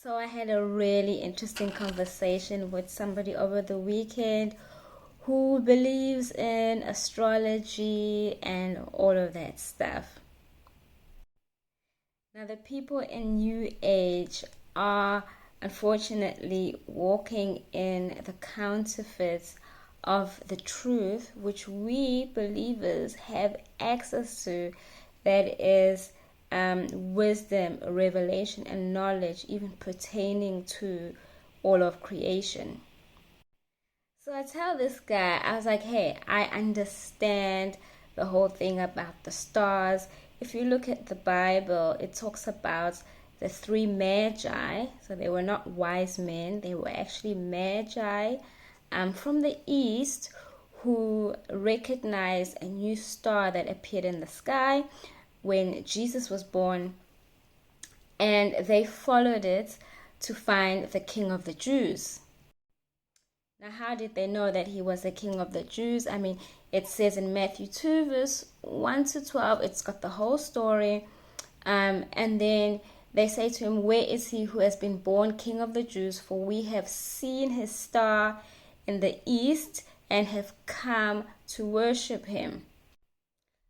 So I had a really interesting conversation with somebody over the weekend who believes in astrology and all of that stuff. Now, the people in New Age are unfortunately walking in the counterfeits of the truth, which we believers have access to, that is wisdom, revelation, and knowledge, even pertaining to all of creation. So I tell this guy, I was like, hey, I understand the whole thing about the stars. If you look at the Bible, it talks about the three magi. So they were not wise men, they were actually magi from the east who recognized a new star that appeared in the sky when Jesus was born, and they followed it to find the King of the Jews. Now, how did they know that he was the King of the Jews? I mean, it says in Matthew 2, verse 1 to 12, it's got the whole story. And then they say to him, where is he who has been born King of the Jews? For we have seen his star in the east and have come to worship him.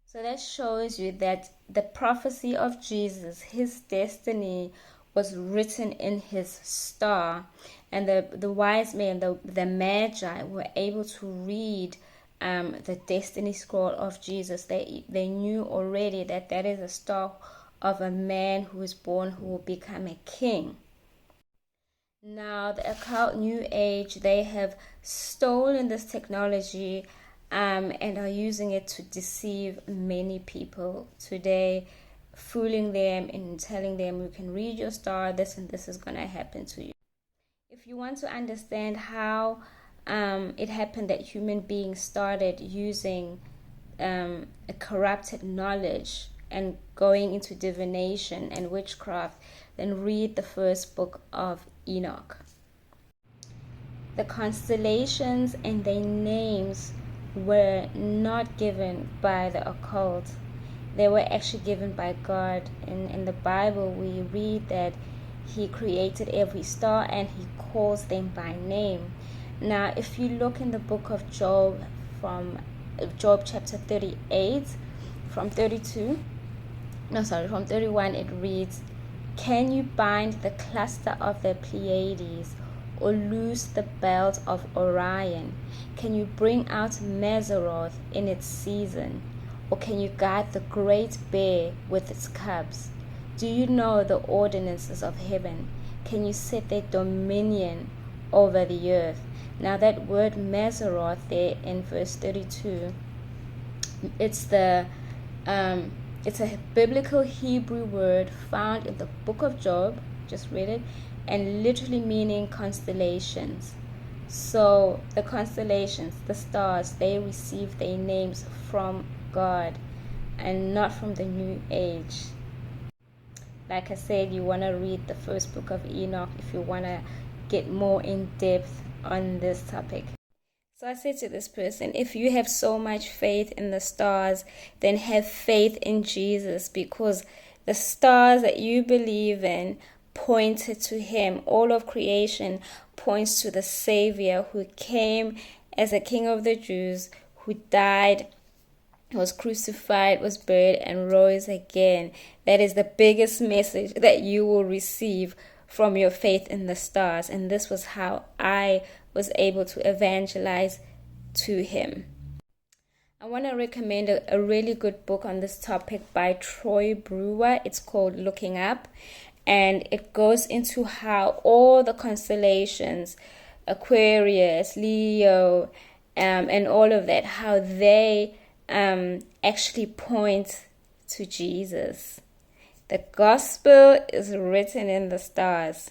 So that shows you that the prophecy of Jesus, his destiny, was written in his star. And the wise men, the magi, were able to read the destiny scroll of Jesus. They knew already that that is a star of a man who is born who will become a king. Now, the occult New Age, they have stolen this technology and are using it to deceive many people today, fooling them and telling them you can read your star, this and this is going to happen to you. If you want to understand how it happened that human beings started using a corrupted knowledge and going into divination and witchcraft, then read the first book of Enoch. The constellations and their names were not given by the occult. They were actually given by God. In the Bible, we read that he created every star and he calls them by name. Now, if you look in the book of Job, from Job chapter 38, from 31, it reads, can you bind the cluster of the Pleiades, or loose the belt of Orion? Can you bring out Mazzaroth in its season? Or can you guide the great bear with its cubs? Do you know the ordinances of heaven? Can you set their dominion over the earth? Now that word Mazzaroth there in verse 32, it's a biblical Hebrew word found in the book of Job, just read it, and literally meaning constellations. So the constellations, the stars, they receive their names from God and not from the New Age. Like I said, you want to read the first book of Enoch if you want to get more in depth on this topic. So I said to this person, if you have so much faith in the stars, then have faith in Jesus, because the stars that you believe in pointed to him. All of creation points to the Savior who came as a King of the Jews, who died, was crucified, was buried, and rose again. That is the biggest message that you will receive from your faith in the stars. And this was how I was able to evangelize to him. I want to recommend a really good book on this topic by Troy Brewer. It's called Looking Up, and it goes into how all the constellations, Aquarius, Leo, and all of that, how they actually point to Jesus. The gospel is written in the stars.